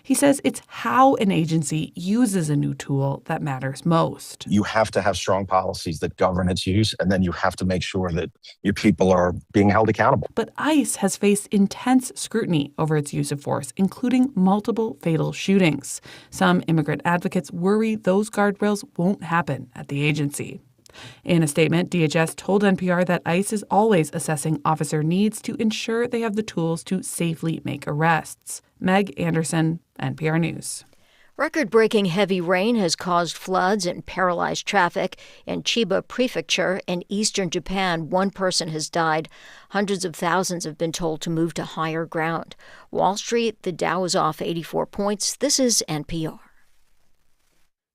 He says it's how an agency uses a new tool that matters most. You have to have strong policies that govern its use, and then you have to make sure that your people are being held accountable. But ICE has faced intense scrutiny over its use of force, including multiple fatal shootings. Some immigrant advocates worry those guardrails won't happen at the agency. In a statement, DHS told NPR that ICE is always assessing officer needs to ensure they have the tools to safely make arrests. Meg Anderson, NPR News. Record-breaking heavy rain has caused floods and paralyzed traffic in Chiba Prefecture in eastern Japan. One person has died. Hundreds of thousands have been told to move to higher ground. Wall Street, the Dow is off 84 points. This is NPR.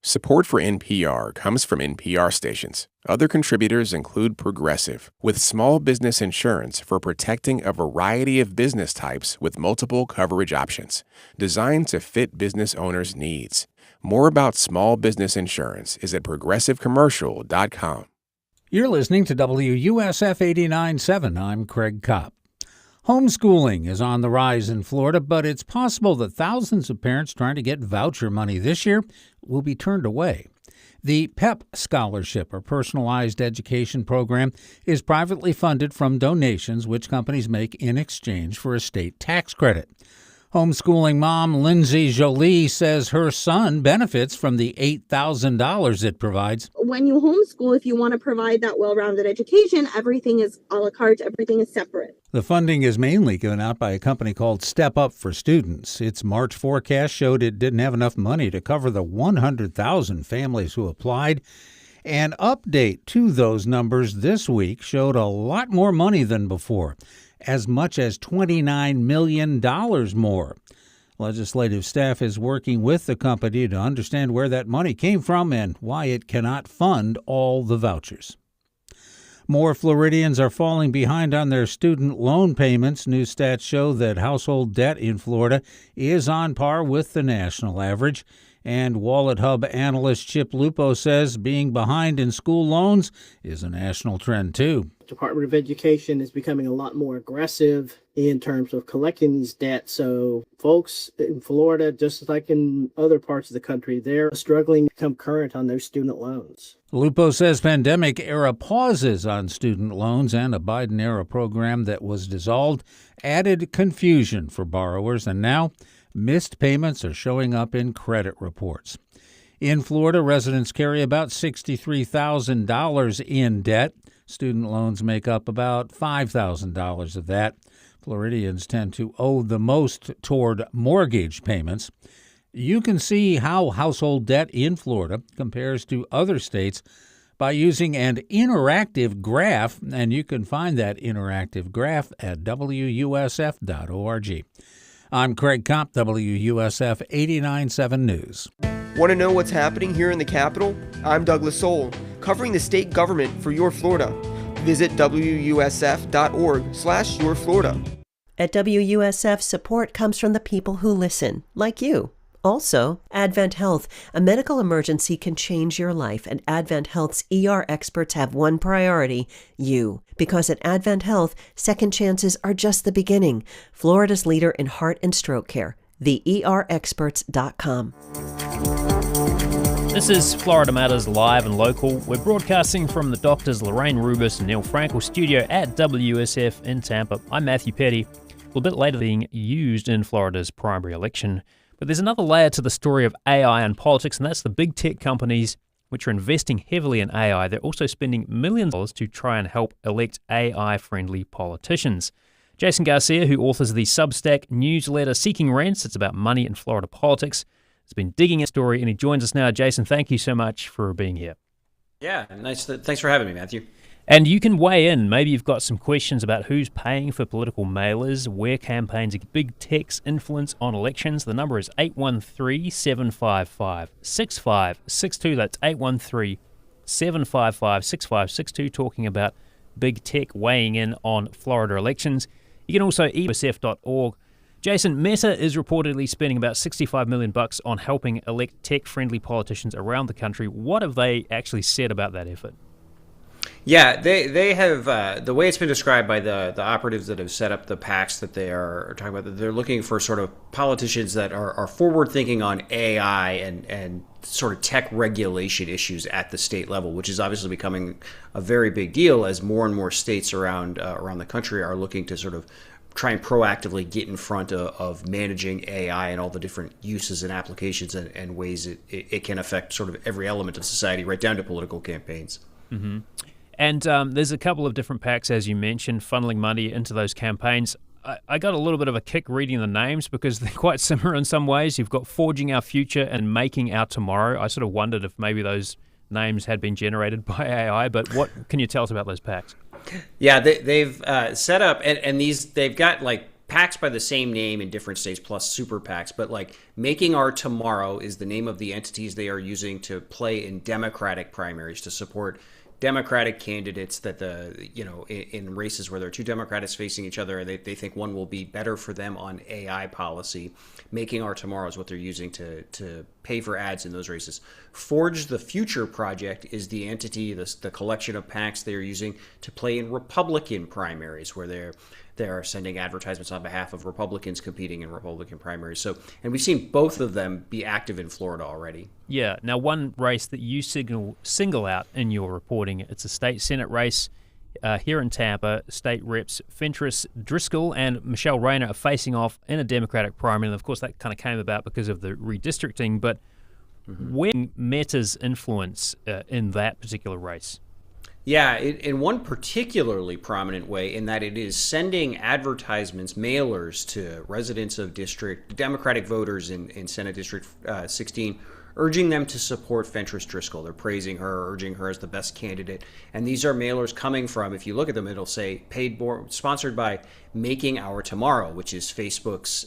Support for NPR comes from NPR stations. Other contributors include Progressive, with small business insurance for protecting a variety of business types with multiple coverage options, designed to fit business owners' needs. More about small business insurance is at progressivecommercial.com. You're listening to WUSF 89.7. I'm Craig Kopp. Homeschooling is on the rise in Florida, but it's possible that thousands of parents trying to get voucher money this year will be turned away. The PEP Scholarship, or Personalized Education Program, is privately funded from donations which companies make in exchange for a state tax credit. Homeschooling mom Lindsay Jolie says her son benefits from the $8,000 it provides. When you homeschool, if you want to provide that well-rounded education, everything is a la carte, everything is separate. The funding is mainly given out by a company called Step Up for Students. Its March forecast showed it didn't have enough money to cover the 100,000 families who applied. An update to those numbers this week showed a lot more money than before, as much as $29 million more. Legislative staff is working with the company to understand where that money came from and why it cannot fund all the vouchers. More Floridians are falling behind on their student loan payments. New stats show that household debt in Florida is on par with the national average. And Wallet Hub analyst Chip Lupo says being behind in school loans is a national trend, too. The Department of Education is becoming a lot more aggressive in terms of collecting these debts. So folks in Florida, just like in other parts of the country, they're struggling to become current on their student loans. Lupo says pandemic-era pauses on student loans and a Biden-era program that was dissolved added confusion for borrowers, and now missed payments are showing up in credit reports. In Florida, residents carry about $63,000 in debt. Student loans make up about $5,000 of that. Floridians tend to owe the most toward mortgage payments. You can see how household debt in Florida compares to other states by using an interactive graph, and you can find that interactive graph at WUSF.org. I'm Craig Kopp, WUSF 89.7 News. Want to know what's happening here in the Capitol? I'm Douglas Soul, covering the state government for Your Florida. Visit WUSF.org/YourFlorida. At WUSF, support comes from the people who listen, like you. Also, Advent Health. A medical emergency can change your life, and Advent Health's ER experts have one priority, you. Because at Advent Health, second chances are just the beginning. Florida's leader in heart and stroke care. TheERexperts.com. This is Florida Matters Live and Local. We're broadcasting from the doctors Lorraine Rubis and Neil Frankel studio at WSF in Tampa. I'm Matthew Petty. A little bit later being used in Florida's primary election. But there's another layer to the story of AI and politics, and that's the big tech companies which are investing heavily in AI. They're also spending millions of dollars to try and help elect AI-friendly politicians. Jason Garcia, who authors the Substack newsletter Seeking Rents, it's about money in Florida politics, has been digging a story, and he joins us now. Jason, thank you so much for being here. Yeah, thanks for having me, Matthew. And you can weigh in. Maybe you've got some questions about who's paying for political mailers, where campaigns get big tech's influence on elections. The number is 813-755-6562. That's 813-755-6562, talking about big tech weighing in on Florida elections. You can also WUSF.org. Jason, Meta is reportedly spending about $65 million on helping elect tech-friendly politicians around the country. What have they actually said about that effort? Yeah, they have the way it's been described by the operatives that have set up the PACs that they are talking about. That they're looking for sort of politicians that are forward thinking on AI and sort of tech regulation issues at the state level, which is obviously becoming a very big deal as more and more states around the country are looking to sort of try and proactively get in front of managing AI and all the different uses and applications and ways it can affect sort of every element of society, right down to political campaigns. Mm-hmm. And there's a couple of different PACs, as you mentioned, funneling money into those campaigns. I got a little bit of a kick reading the names because they're quite similar in some ways. You've got Forging Our Future and Making Our Tomorrow. I sort of wondered if maybe those names had been generated by AI, but what can you tell us about those PACs? Yeah, they've set up, and they've got like PACs by the same name in different states plus super PACs, but like Making Our Tomorrow is the name of the entities they are using to play in Democratic primaries to support Democratic candidates that in races where there are two Democrats facing each other, they think one will be better for them on AI policy. Making Our Tomorrow is what they're using to pay for ads in those races. Forge the Future Project is the entity, the collection of PACs they are using to play in Republican primaries, where they're sending advertisements on behalf of Republicans competing in Republican primaries. So, and we've seen both of them be active in Florida already. Yeah. Now, one race that you single out in your reporting, it's a state Senate race here in Tampa. State reps Fentress Driscoll and Michelle Rayner are facing off in a Democratic primary. And, of course, that kind of came about because of the redistricting. But where Meta's influence in that particular race? Yeah, in one particularly prominent way, in that it is sending advertisements, mailers to residents of Democratic voters in Senate District 16, urging them to support Fentress Driscoll. They're praising her, urging her as the best candidate. And these are mailers coming from, if you look at them, it'll say sponsored by Making Our Tomorrow, which is Facebook's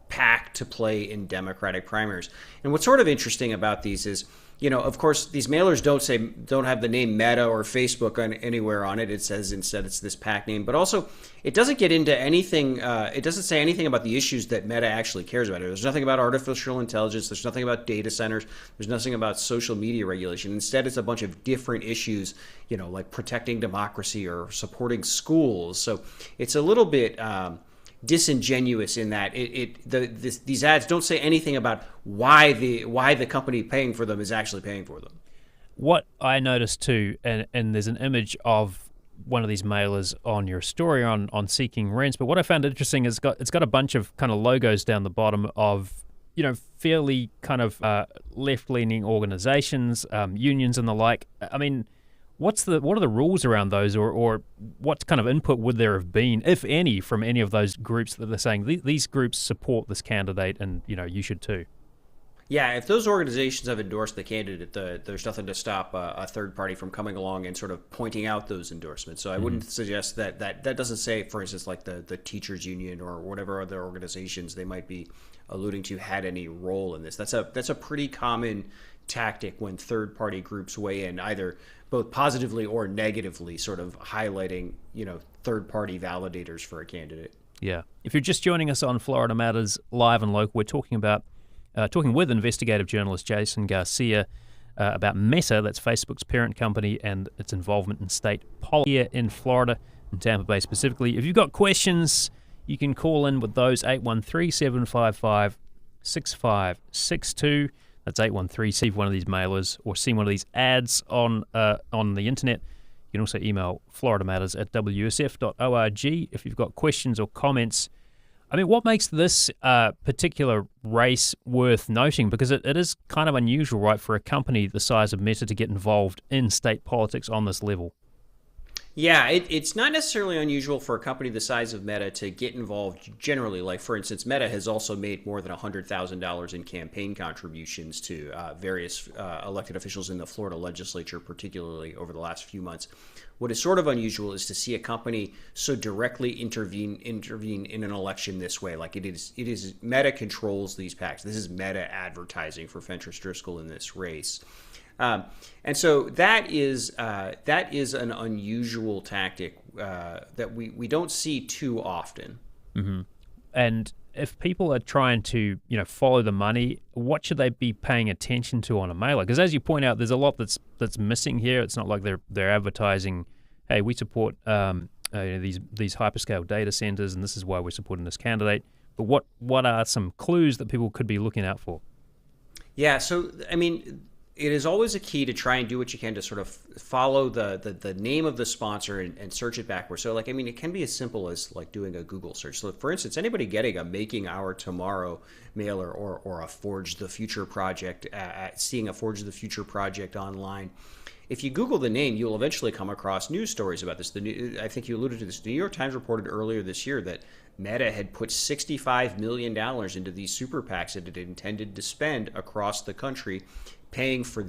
PAC to play in Democratic primaries. And what's sort of interesting about these is, of course, these mailers don't have the name Meta or Facebook anywhere on it. It says instead it's this PAC name. But also, it doesn't get into anything. It doesn't say anything about the issues that Meta actually cares about. There's nothing about artificial intelligence. There's nothing about data centers. There's nothing about social media regulation. Instead, it's a bunch of different issues, like protecting democracy or supporting schools. So it's a little bit disingenuous in that these ads don't say anything about why the company paying for them is actually paying for them. What I noticed too, and there's an image of one of these mailers on your story on Seeking Rents, but what I found interesting is it's got a bunch of kind of logos down the bottom of fairly kind of left-leaning organizations, unions and the like. I mean, what are the rules around those, or what kind of input would there have been, if any, from any of those groups that they're saying these groups support this candidate and you should too? Yeah, if those organizations have endorsed the candidate, there's nothing to stop a third party from coming along and sort of pointing out those endorsements. So I wouldn't suggest that doesn't say, for instance, like the teachers union or whatever other organizations they might be alluding to had any role in this. That's a pretty common tactic when third party groups weigh in, either both positively or negatively, sort of highlighting third party validators for a candidate. Yeah. If you're just joining us on Florida Matters Live and Local, we're talking with investigative journalist Jason Garcia about Meta, that's Facebook's parent company, and its involvement in state policy here in Florida, in Tampa Bay specifically. If you've got questions, you can call in with those, 813-755-6562. That's 813. See one of these mailers or see one of these ads on the internet. You can also email FloridaMatters@WUSF.org if you've got questions or comments. I mean, what makes this particular race worth noting? Because it is kind of unusual, right, for a company the size of Meta to get involved in state politics on this level. Yeah, it's not necessarily unusual for a company the size of Meta to get involved generally. Like, for instance, Meta has also made more than $100,000 in campaign contributions to various elected officials in the Florida legislature, particularly over the last few months. What is sort of unusual is to see a company so directly intervene in an election this way. Like it is Meta controls these PACs. This is Meta advertising for Fentress Driscoll in this race. And so that is an unusual tactic that we don't see too often. Mm-hmm. And if people are trying to, follow the money, what should they be paying attention to on a mailer? Because as you point out, there's a lot that's missing here. It's not like they're advertising, hey, we support these hyperscale data centers, and this is why we're supporting this candidate. But what are some clues that people could be looking out for? Yeah, so it is always a key to try and do what you can to sort of follow the name of the sponsor and search it backwards. So it can be as simple as like doing a Google search. So for instance, anybody getting a Making Our Tomorrow mailer or a Forge the Future project, seeing a Forge the Future project online, if you Google the name, you'll eventually come across news stories about this. I think you alluded to this. The New York Times reported earlier this year that Meta had put $65 million into these super PACs that it intended to spend across the country, paying for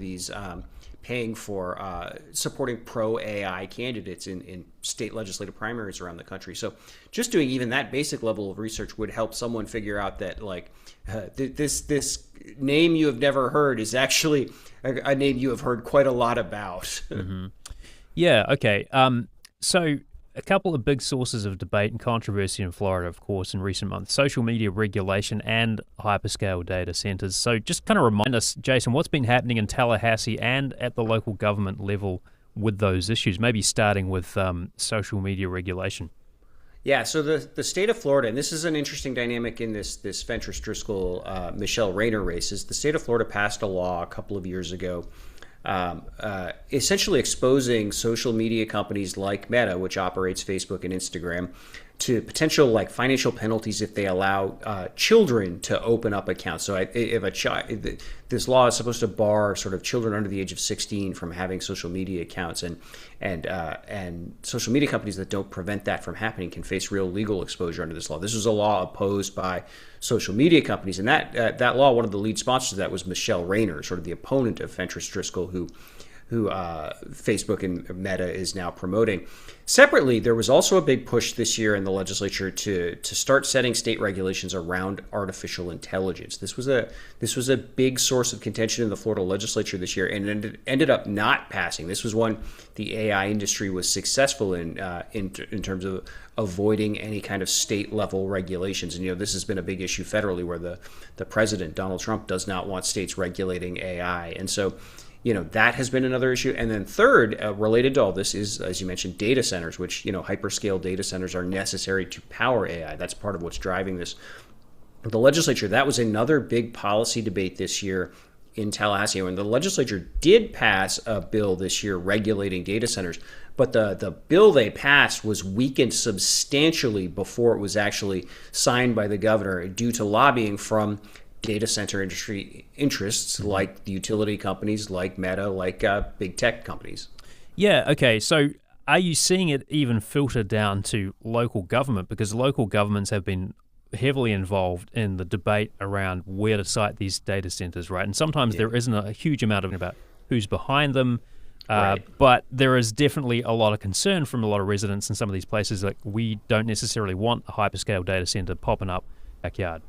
supporting pro-AI candidates in state legislative primaries around the country. So just doing even that basic level of research would help someone figure out that this name you have never heard is actually a name you have heard quite a lot about. Mm-hmm. Yeah, okay. So a couple of big sources of debate and controversy in Florida, of course, in recent months: social media regulation and hyperscale data centers. So just kind of remind us, Jason, what's been happening in Tallahassee and at the local government level with those issues, maybe starting with social media regulation. Yeah, so the state of Florida, and this is an interesting dynamic in this Fentress Driscoll Michelle Rayner race, is the state of Florida passed a law a couple of years ago essentially exposing social media companies like Meta, which operates Facebook and Instagram, to potential financial penalties if they allow children to open up accounts. So if a child, this law is supposed to bar sort of children under the age of 16 from having social media accounts, and social media companies that don't prevent that from happening can face real legal exposure under this law. This was a law opposed by social media companies, and that law, one of the lead sponsors of that was Michelle Rayner, sort of the opponent of Fentress Driscoll, who Facebook and Meta is now promoting. Separately, there was also a big push this year in the legislature to start setting state regulations around artificial intelligence. This was a big source of contention in the Florida legislature this year, and it ended up not passing. This was one the AI industry was successful in terms of avoiding any kind of state level regulations. And this has been a big issue federally, where the president, Donald Trump, does not want states regulating AI, and so that has been another issue. And then third, related to all this is, as you mentioned, data centers, which, hyperscale data centers are necessary to power AI. That's part of what's driving this. The legislature, that was another big policy debate this year in Tallahassee. And the legislature did pass a bill this year regulating data centers, but the bill they passed was weakened substantially before it was actually signed by the governor due to lobbying from data center industry interests like the utility companies, like Meta, like big tech companies. Yeah, okay. So are you seeing it even filter down to local government? Because local governments have been heavily involved in the debate around where to site these data centers, right? And sometimes there isn't a huge amount of about who's behind them, right. But there is definitely a lot of concern from a lot of residents in some of these places. Like, we don't necessarily want a hyperscale data center popping up backyard.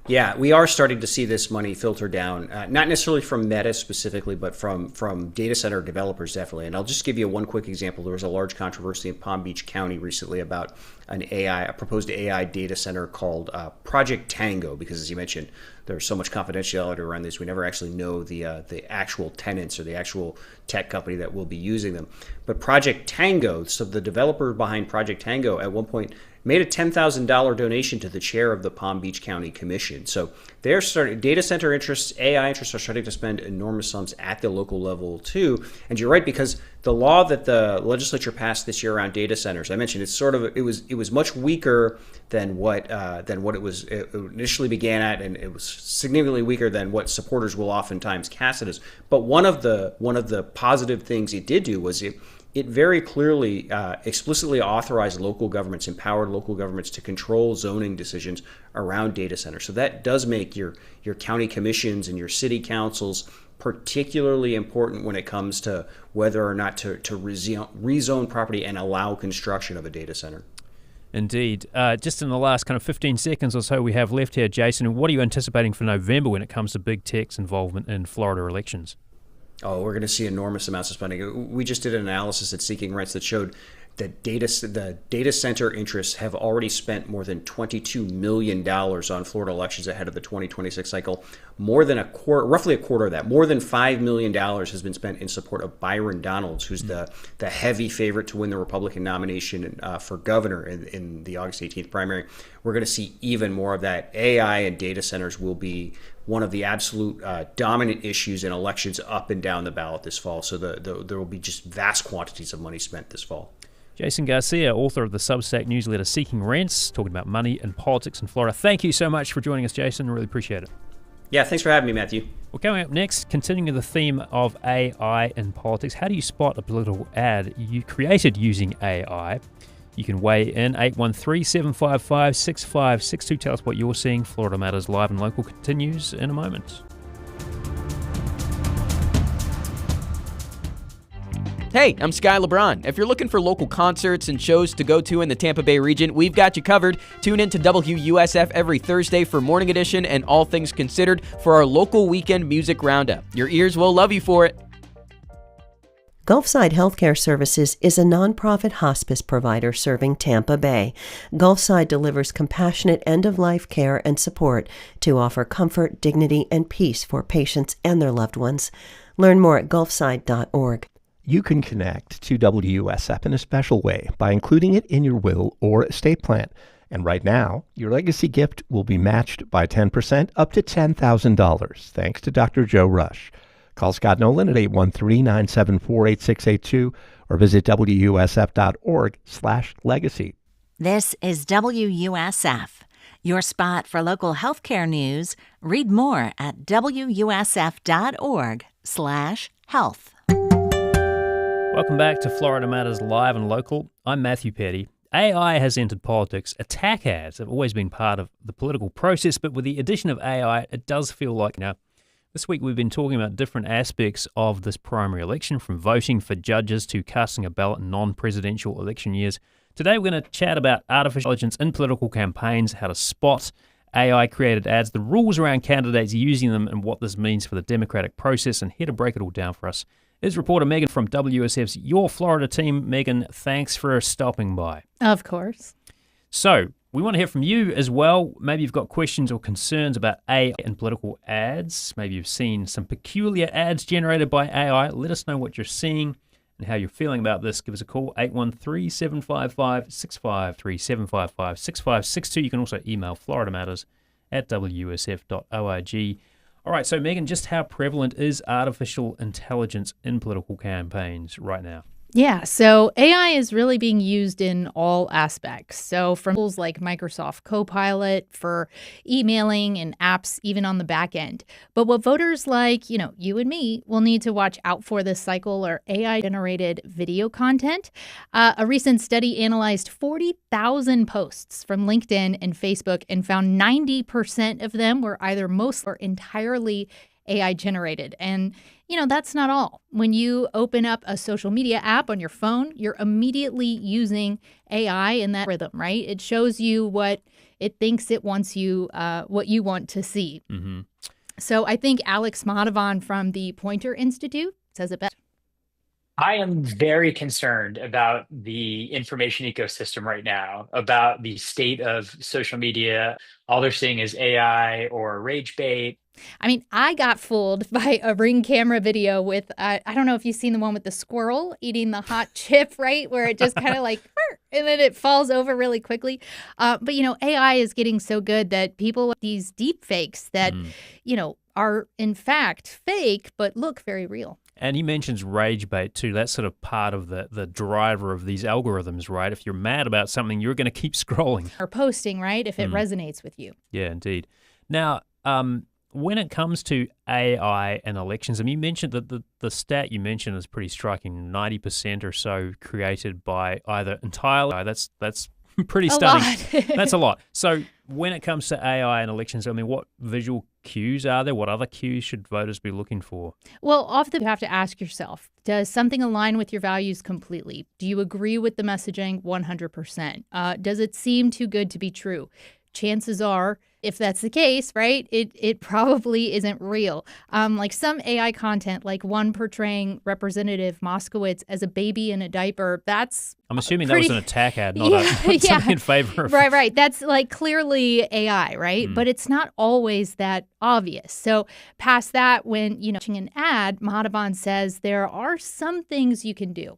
Yeah, we are starting to see this money filter down, not necessarily from Meta specifically, but from data center developers, definitely. And I'll just give you one quick example. There was a large controversy in Palm Beach County recently about a proposed AI data center called Project Tango, because, as you mentioned, there's so much confidentiality around this. We never actually know the actual tenants or the actual tech company that will be using them. But Project Tango, so the developer behind Project Tango at one point made a $10,000 donation to the chair of the Palm Beach County Commission. So they're starting, data center interests, AI interests are starting to spend enormous sums at the local level too. And you're right, because the law that the legislature passed this year around data centers, I mentioned, it was much weaker than what it initially began at, and it was significantly weaker than what supporters will oftentimes cast it as. But one of the positive things it did do was it very clearly explicitly authorized local governments, empowered local governments to control zoning decisions around data centers. So that does make your county commissions and your city councils particularly important when it comes to whether or not to rezone property and allow construction of a data center. Indeed. Just in the last kind of 15 seconds or so we have left here, Jason, what are you anticipating for November when it comes to big tech's involvement in Florida elections? Oh, we're going to see enormous amounts of spending. We just did an analysis at Seeking Rents that showed the data center interests have already spent more than $22 million on Florida elections ahead of the 2026 cycle. Roughly a quarter of that, more than $5 million has been spent in support of Byron Donalds, who's the heavy favorite to win the Republican nomination for governor in the August 18th primary. We're going to see even more of that. AI and data centers will be one of the absolute dominant issues in elections up and down the ballot this fall. So there will be just vast quantities of money spent this fall. Jason Garcia, author of the Substack newsletter Seeking Rents, talking about money and politics in Florida. Thank you so much for joining us, Jason. Really appreciate it. Yeah, thanks for having me, Matthew. Well, coming up next, continuing the theme of AI in politics, how do you spot a political ad you created using AI? You can weigh in 813-755-6562. Tell us what you're seeing. Florida Matters Live and Local continues in a moment. Hey, I'm Sky LeBron. If you're looking for local concerts and shows to go to in the Tampa Bay region, we've got you covered. Tune in to WUSF every Thursday for Morning Edition and All Things Considered for our local weekend music roundup. Your ears will love you for it. Gulfside Healthcare Services is a nonprofit hospice provider serving Tampa Bay. Gulfside delivers compassionate end-of-life care and support to offer comfort, dignity, and peace for patients and their loved ones. Learn more at gulfside.org. You can connect to WUSF in a special way by including it in your will or estate plan. And right now, your legacy gift will be matched by 10% up to $10,000, thanks to Dr. Joe Rush. Call Scott Nolan at 813-974-8682 or visit WUSF.org/legacy. This is WUSF, your spot for local healthcare news. Read more at WUSF.org/health. Welcome back to Florida Matters Live and Local. I'm Matthew Petty. AI has entered politics. Attack ads have always been part of the political process, but with the addition of AI, it does feel like now. This week we've been talking about different aspects of this primary election, from voting for judges to casting a ballot in non-presidential election years. Today we're going to chat about artificial intelligence in political campaigns, how to spot AI-created ads, the rules around candidates using them, and what this means for the democratic process. And here to break it all down for us is reporter Megan from WSF's Your Florida team. Megan, thanks for stopping by. Of course. So, we want to hear from you as well. Maybe you've got questions or concerns about AI and political ads. Maybe you've seen some peculiar ads generated by AI. Let us know what you're seeing and how you're feeling about this. Give us a call, 813-755-653, 755-6562. You can also email FloridaMatters@WSF.org. All right, so Megan, just how prevalent is artificial intelligence in political campaigns right now? Yeah, so AI is really being used in all aspects. So from tools like Microsoft Copilot for emailing and apps even on the back end. But what voters like, you and me will need to watch out for this cycle are AI-generated video content. A recent study analyzed 40,000 posts from LinkedIn and Facebook and found 90% of them were either most or entirely AI generated. And, that's not all. When you open up a social media app on your phone, you're immediately using AI in that rhythm, right? It shows you what it thinks it wants you, what you want to see. Mm-hmm. So I think Alex Madhavan from the Poynter Institute says it best. I am very concerned about the information ecosystem right now, about the state of social media. All they're seeing is AI or rage bait. I mean, I got fooled by a Ring camera video with, I don't know if you've seen the one with the squirrel eating the hot chip, right? Where it just kind of like, and then it falls over really quickly. But, AI is getting so good that people with these deep fakes that, are in fact fake, but look very real. And he mentions rage bait too. That's sort of part of the driver of these algorithms, right? If you're mad about something, you're going to keep scrolling. Or posting, right? If it resonates with you. Yeah, indeed. Now, when it comes to AI and elections, I mean, you mentioned that the stat you mentioned is pretty striking. 90% or so created by either entirely. That's pretty stunning. That's a lot. So when it comes to AI and elections, I mean, what visual cues are there? What other cues should voters be looking for? Well, often you have to ask yourself, does something align with your values completely? Do you agree with the messaging 100%? Does it seem too good to be true? Chances are If that's the case, right, it probably isn't real. Like some AI content, like one portraying Representative Moskowitz as a baby in a diaper, that's I'm assuming pretty, that was an attack ad, not something in favor of... Right. That's like clearly AI, right? But it's not always that obvious. So past that, when, watching an ad, Madhavan says there are some things you can do.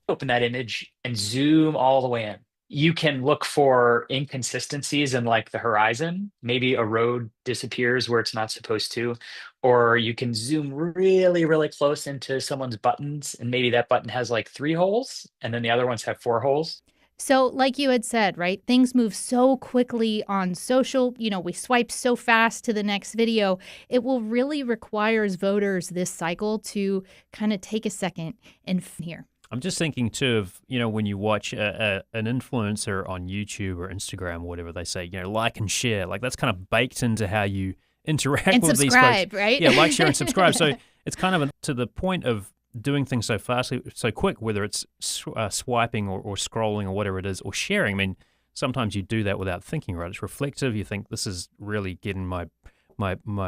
Open that image and zoom all the way in. You can look for inconsistencies in like the horizon. Maybe a road disappears where it's not supposed to, or you can zoom really, really close into someone's buttons, and maybe that button has like 3 holes, and then the other ones have 4 holes. So, like you had said, right, things move so quickly on social. We swipe so fast to the next video. It will really requires voters this cycle to kind of take a second and here. I'm just thinking, too, of, when you watch an influencer on YouTube or Instagram or whatever, they say, like and share. Like, that's kind of baked into how you interact and with these folks. subscribe, right? Yeah, like, share, and subscribe. So it's kind of to the point of doing things so fast, so quick, whether it's swiping or scrolling or whatever it is, or sharing. I mean, sometimes you do that without thinking, right? It's reflective. You think, this is really getting my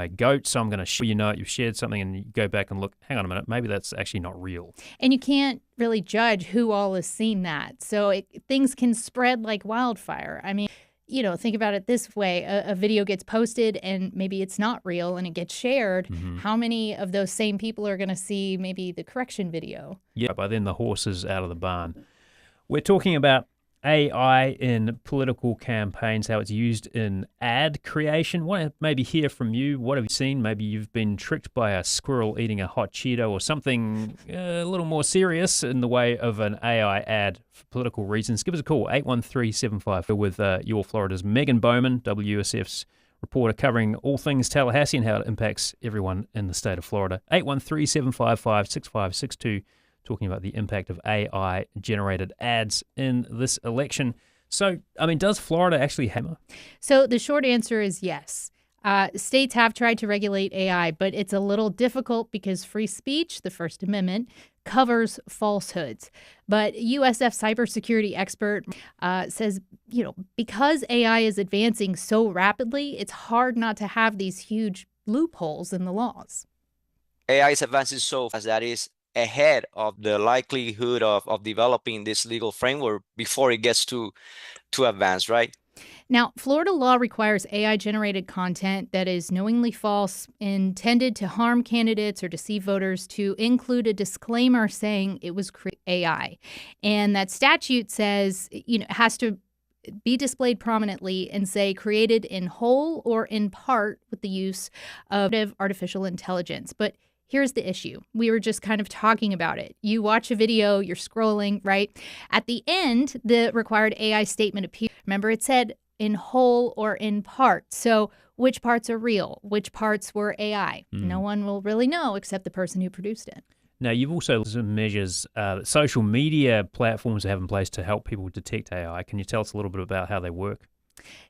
goat, so I'm going to share. You've shared something and you go back and look, hang on a minute, maybe that's actually not real. And you can't really judge who all has seen that. So things can spread like wildfire. I mean, think about it this way. A video gets posted and maybe it's not real and it gets shared. Mm-hmm. How many of those same people are going to see maybe the correction video? Yeah, by then the horse is out of the barn. We're talking about AI in political campaigns, how it's used in ad creation. Want to maybe hear from you. What have you seen? Maybe you've been tricked by a squirrel eating a hot Cheeto, or something a little more serious in the way of an AI ad for political reasons. Give us a call, 813-754, with your Florida's Megan Bowman, WUSF's reporter covering all things Tallahassee and how it impacts everyone in the state of Florida. 813-755-6562. Talking about the impact of AI-generated ads in this election. So, I mean, does Florida actually hammer? So the short answer is yes. States have tried to regulate AI, but it's a little difficult because free speech, the First Amendment, covers falsehoods. But USF cybersecurity expert says, because AI is advancing so rapidly, it's hard not to have these huge loopholes in the laws. AI is advancing so fast that is ahead of the likelihood of developing this legal framework before it gets too advanced, right? Now, Florida law requires AI-generated content that is knowingly false, intended to harm candidates or deceive voters, to include a disclaimer saying it was AI. And that statute says, it has to be displayed prominently and say created in whole or in part with the use of artificial intelligence. But here's the issue. We were just kind of talking about it. You watch a video, you're scrolling, right? At the end, the required AI statement appears. Remember, it said in whole or in part. So which parts are real? Which parts were AI? No one will really know except the person who produced it. Now, you've also some measures that social media platforms have in place to help people detect AI. Can you tell us a little bit about how they work?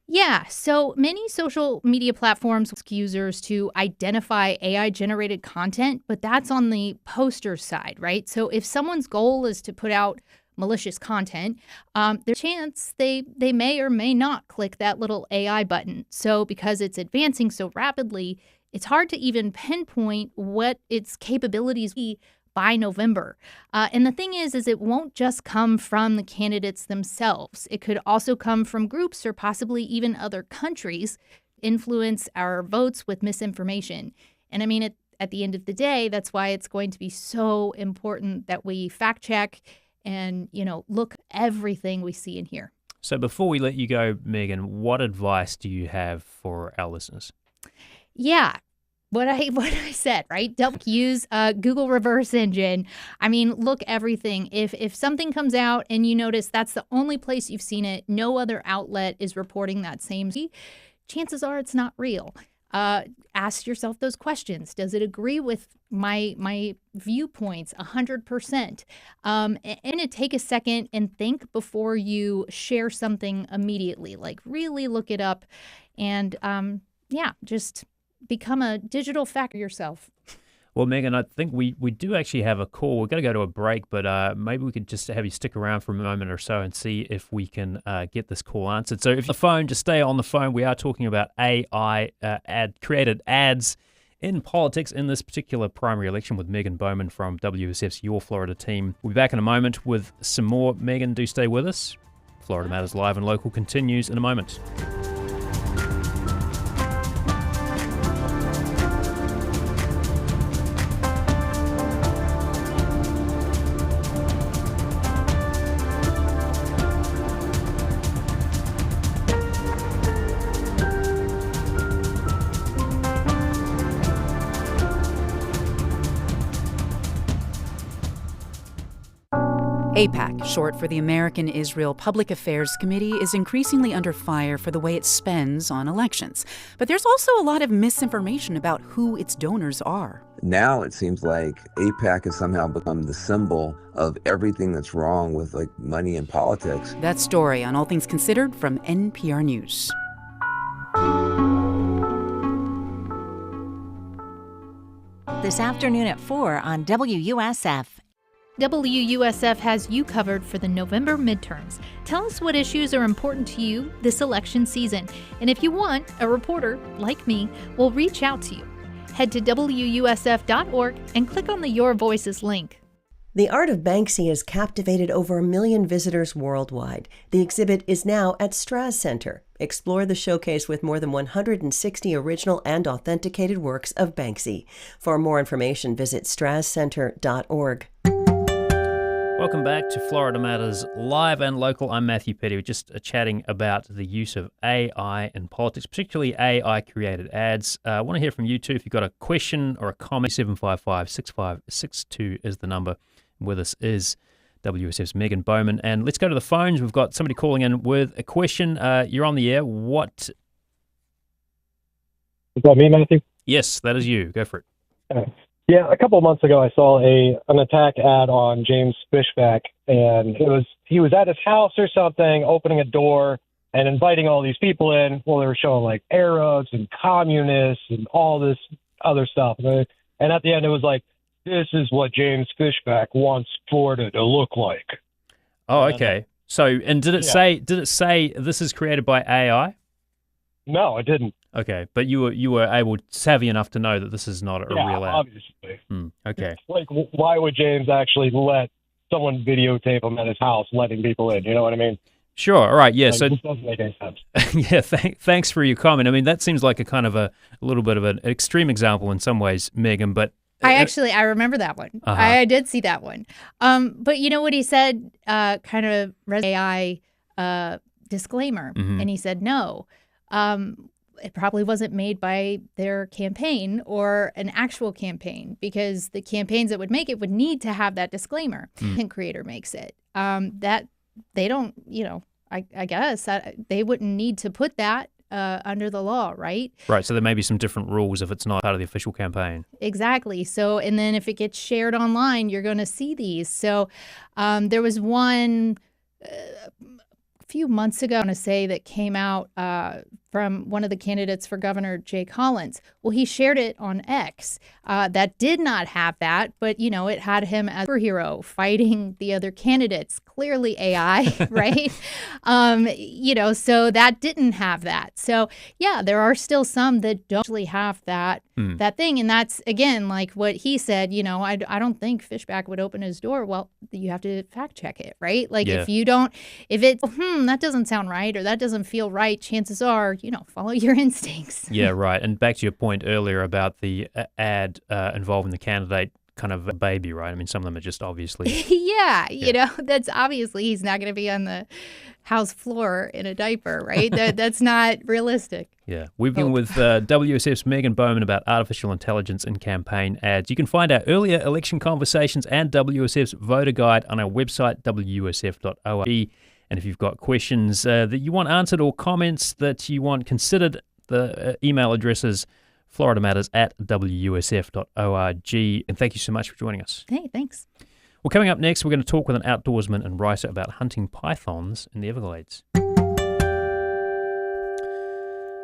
Yeah, so many social media platforms ask users to identify AI-generated content, but that's on the poster side, right? So if someone's goal is to put out malicious content, there's a chance they may or may not click that little AI button. So because it's advancing so rapidly, it's hard to even pinpoint what its capabilities be by November. And the thing is it won't just come from the candidates themselves. It could also come from groups or possibly even other countries, influence our votes with misinformation. And I mean, at the end of the day, that's why it's going to be so important that we fact check and, look everything we see and hear. So before we let you go, Megan, what advice do you have for our listeners? Yeah. What I said, right? Don't use Google reverse engine. I mean, look everything. If something comes out and you notice that's the only place you've seen it, no other outlet is reporting that same, chances are it's not real. Ask yourself those questions. Does it agree with my viewpoints 100%? And take a second and think before you share something immediately. Like really look it up and just become a digital fact yourself. Well, Megan, I think we do actually have a call. We're going to go to a break, but maybe we could just have you stick around for a moment or so and see if we can get this call answered. So if the phone, just stay on the phone. We are talking about AI created ads in politics in this particular primary election with Megan Bowman from WSF's Your Florida team. We'll be back in a moment with some more. Megan, do stay with us. Florida Matters Live and Local continues in a moment. AIPAC, short for the American Israel Public Affairs Committee, is increasingly under fire for the way it spends on elections. But there's also a lot of misinformation about who its donors are. Now it seems like AIPAC has somehow become the symbol of everything that's wrong with money and politics. That story on All Things Considered from NPR News. This afternoon at 4 on WUSF. WUSF has you covered for the November midterms. Tell us what issues are important to you this election season. And if you want, a reporter, like me, will reach out to you. Head to WUSF.org and click on the Your Voices link. The art of Banksy has captivated over 1 million visitors worldwide. The exhibit is now at Strass Center. Explore the showcase with more than 160 original and authenticated works of Banksy. For more information, visit strasscenter.org. Welcome back to Florida Matters Live and Local. I'm Matthew Petty. We're just chatting about the use of AI in politics, particularly AI-created ads. I want to hear from you too. If you've got a question or a comment, 755-6562 is the number. With us is WSF's Megan Bowman. And let's go to the phones. We've got somebody calling in with a question. You're on the air. What? Is that me, Matthew? Yes, that is you. Go for it. Yeah, a couple of months ago, I saw an attack ad on James Fishback, and he was at his house or something, opening a door and inviting all these people in. Well, they were showing Arabs and communists and all this other stuff, and at the end, it was like, "This is what James Fishback wants Florida to look like." Oh, okay. So, and did it say this is created by AI? No, it didn't. Okay, but you were able, savvy enough to know that this is not a real ad. Obviously. Okay. Why would James actually let someone videotape him at his house, letting people in? You know what I mean? Sure. All right. Yeah. This doesn't make any sense. Yeah. Thanks for your comment. I mean, that seems like a kind of a little bit of an extreme example in some ways, Megan. But I remember that one. Uh-huh. I did see that one. But you know what he said? Kind of AI disclaimer, and he said no. It probably wasn't made by their campaign or an actual campaign, because the campaigns that would make it would need to have that disclaimer. Content creator makes it. That they don't, I guess they wouldn't need to put that under the law, right? Right. So there may be some different rules if it's not part of the official campaign. Exactly. So, and then if it gets shared online, you're going to see these. So there was one a few months ago, I want to say, that came out from one of the candidates for governor, Jay Collins. Well, he shared it on X. That did not have that, but, it had him as a superhero fighting the other candidates. Clearly AI, right? So that didn't have that. So, yeah, there are still some that don't actually have that thing. And that's, again, like what he said, I don't think Fishback would open his door. Well, you have to fact check it, right? Like if it's, that doesn't sound right, or that doesn't feel right, chances are, follow your instincts. Yeah, right. And back to your point earlier about the ad involving the candidate kind of a baby, right? I mean, some of them are just obviously... Yeah, that's obviously he's not going to be on the house floor in a diaper, right? That's not realistic. Yeah. We've been with WSF's Megan Bowman about artificial intelligence in campaign ads. You can find our earlier election conversations and WSF's voter guide on our website, wusf.org. And if you've got questions that you want answered or comments that you want considered, the email address is FloridaMatters@wusf.org. And thank you so much for joining us. Hey, thanks. Well, coming up next, we're going to talk with an outdoorsman and writer about hunting pythons in the Everglades.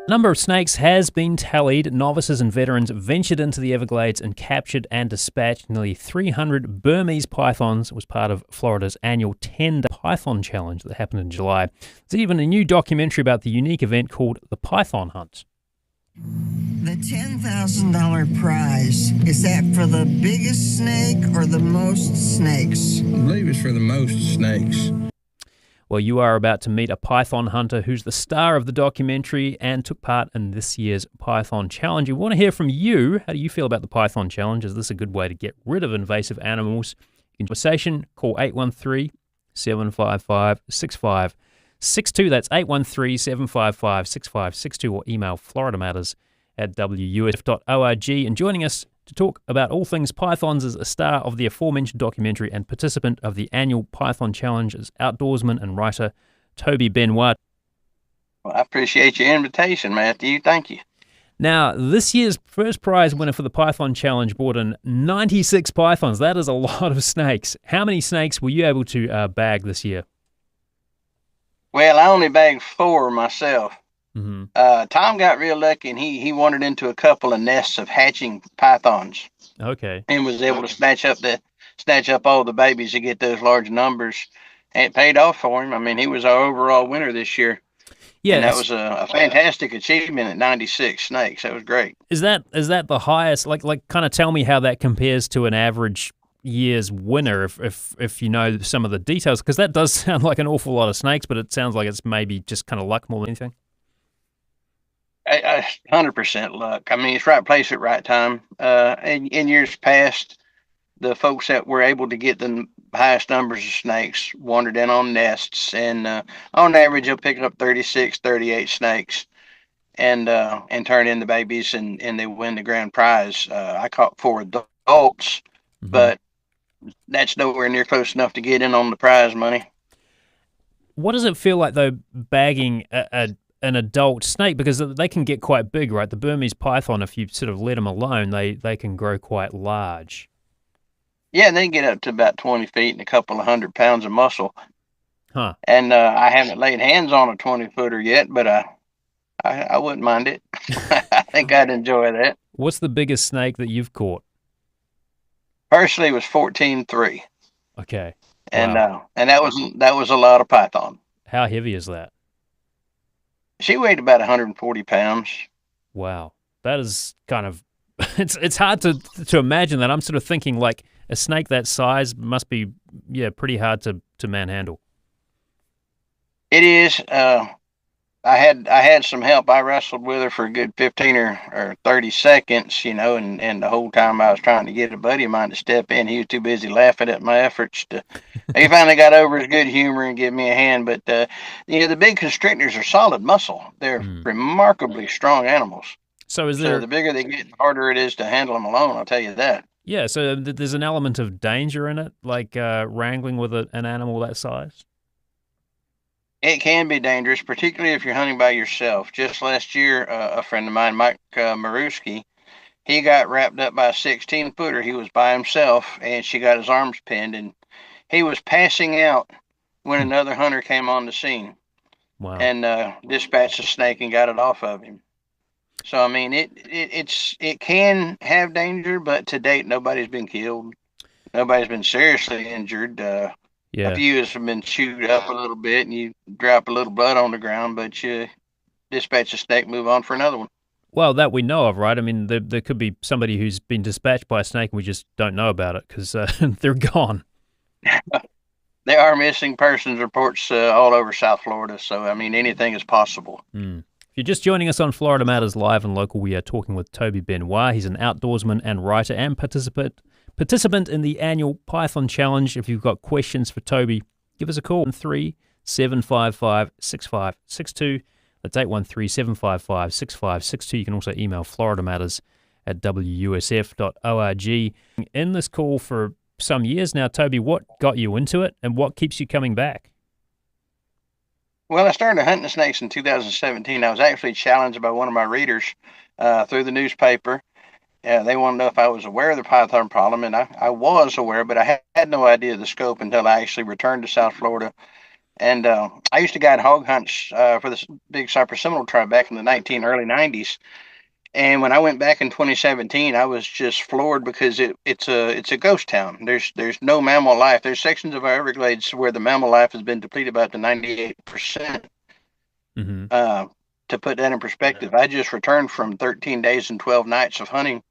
The number of snakes has been tallied. Novices and veterans ventured into the Everglades and captured and dispatched nearly 300 Burmese pythons. It was part of Florida's annual 10-day Python Challenge that happened in July. There's even a new documentary about the unique event called the Python Hunt. The $10,000 prize, is that for the biggest snake or the most snakes? I believe it's for the most snakes. Well, you are about to meet a python hunter who's the star of the documentary and took part in this year's Python Challenge. We want to hear from you. How do you feel about the Python Challenge? Is this a good way to get rid of invasive animals? In conversation, call 813-755-6562. That's 813-755-6562, or email FloridaMatters@WUSF.org. And joining us to talk about all things pythons is a star of the aforementioned documentary and participant of the annual Python Challenge is outdoorsman and writer Toby Benoit. Well, I appreciate your invitation, Matthew. Thank you. Now, this year's first prize winner for the Python Challenge brought in 96 pythons. That is a lot of snakes. How many snakes were you able to bag this year? Well, I only bagged 4 myself. Mm-hmm. Tom got real lucky, and he wandered into a couple of nests of hatching pythons. Okay. And was able to snatch up all the babies to get those large numbers, and it paid off for him. I mean, he was our overall winner this year. Yeah, and that was a fantastic achievement at 96 snakes. That was great. Is that the highest? Like, kind of tell me how that compares to an average year's winner, if you know some of the details, because that does sound like an awful lot of snakes, but it sounds like it's maybe just kind of luck more than anything. 100% luck. I mean, it's right place at right time. In years past, the folks that were able to get the highest numbers of snakes wandered in on nests, and on average, they'll pick up 36, 38 snakes, and turn in the babies, and they win the grand prize. I caught 4 adults, but that's nowhere near close enough to get in on the prize money. What does it feel like, though, bagging an adult snake? Because they can get quite big, right? The Burmese python, if you sort of let them alone, they can grow quite large. Yeah, they can get up to about 20 feet and a couple of 100 pounds of muscle. Huh. And I haven't laid hands on a 20-footer yet, but I wouldn't mind it. I think I'd enjoy that. What's the biggest snake that you've caught? Personally, it was 14.3. Okay. And wow. And that was a lot of python. How heavy is that? She weighed about 140 pounds. Wow. That is kind of, it's hard to imagine that. I'm sort of thinking like a snake that size must be, pretty hard to manhandle. It is. I had some help. I wrestled with her for a good 15 or 30 seconds, and the whole time I was trying to get a buddy of mine to step in. He was too busy laughing at my efforts. He finally got over his good humor and gave me a hand. But, the big constrictors are solid muscle. They're remarkably strong animals. So the bigger they get, the harder it is to handle them alone, I'll tell you that. Yeah, so there's an element of danger in it, like wrangling with an animal that size? It can be dangerous, particularly if you're hunting by yourself. Just last year, a friend of mine, Mike Maruski, he got wrapped up by a 16-footer. He was by himself, and she got his arms pinned, and he was passing out when another hunter came on the scene. Wow. And dispatched a snake and got it off of him. So, I mean, it can have danger, but to date, nobody's been killed. Nobody's been seriously injured. A few have been chewed up a little bit, and you drop a little blood on the ground, but you dispatch a snake, move on for another one. Well, that we know of, right? I mean, there could be somebody who's been dispatched by a snake, and we just don't know about it because they're gone. There are missing persons reports all over South Florida, so, I mean, anything is possible. If you're just joining us on Florida Matters Live and Local, we are talking with Toby Benoit. He's an outdoorsman and writer and participant in the annual Python Challenge. If you've got questions for Toby, give us a call, 813-755-6562. That's 813-755-6562. You can also email FloridaMatters@WUSF.org. In this call for some years now, Toby, what got you into it and what keeps you coming back? Well, I started hunting snakes in 2017. I was actually challenged by one of my readers through the newspaper. They wanted to know if I was aware of the python problem, and I was aware, but I had no idea of the scope until I actually returned to South Florida And I used to guide hog hunts for this big Cypress Seminole tribe back in the early 90s. And when I went back in 2017, I was just floored because it's a ghost town. There's no mammal life. There's sections of our Everglades where the mammal life has been depleted by up to 98%. Mm-hmm. To put that in perspective, I just returned from 13 days and 12 nights of hunting,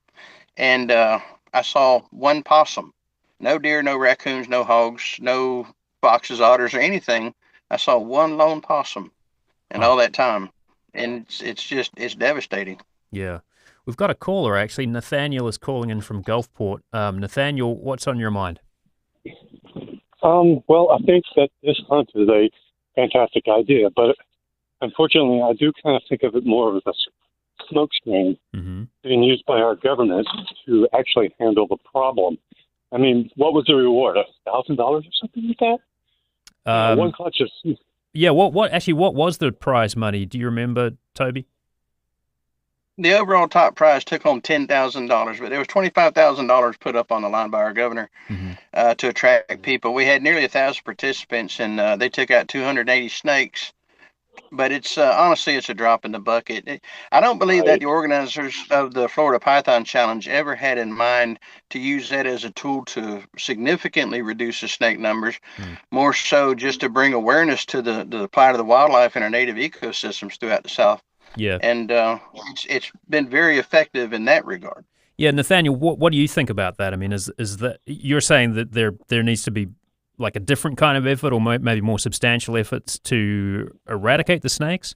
and I saw one possum. No deer, no raccoons, no hogs, no foxes, otters, or anything. I saw one lone possum in all that time, and it's devastating. Yeah. We've got a caller, actually. Nathaniel is calling in from Gulfport. Nathaniel, what's on your mind? Well, I think that this hunt is a fantastic idea, but unfortunately, I do kind of think of it more as a smokescreen being used by our government to actually handle the problem. I mean, what was the reward? $1,000 or something like that? One clutch of... Yeah, what was the prize money? Do you remember, Toby? The overall top prize took home $10,000, but there was $25,000 put up on the line by our governor to attract people. We had nearly 1,000 participants, and they took out 280 snakes. But it's honestly, it's a drop in the bucket. I don't believe that the organizers of the Florida Python Challenge ever had in mind to use that as a tool to significantly reduce the snake numbers, more so just to bring awareness to the plight of the wildlife in our native ecosystems throughout the South. Yeah. And it's been very effective in that regard. Yeah, Nathaniel, what do you think about that? I mean, is that you're saying that there needs to be like a different kind of effort, or maybe more substantial efforts to eradicate the snakes?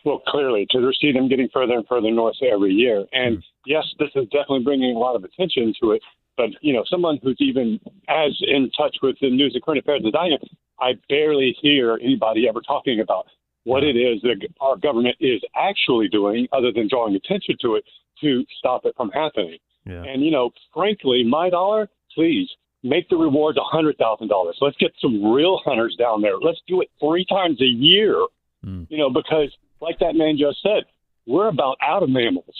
Well, clearly, because we're seeing them getting further and further north every year. And yes, this is definitely bringing a lot of attention to it. But, someone who's even as in touch with the news and current affairs as I am, I barely hear anybody ever talking about what it is that our government is actually doing, other than drawing attention to it, to stop it from happening. Yeah. And, frankly, my dollar, please, make the reward $100,000. Let's get some real hunters down there. Let's do it 3 times a year, because like that man just said, we're about out of mammals.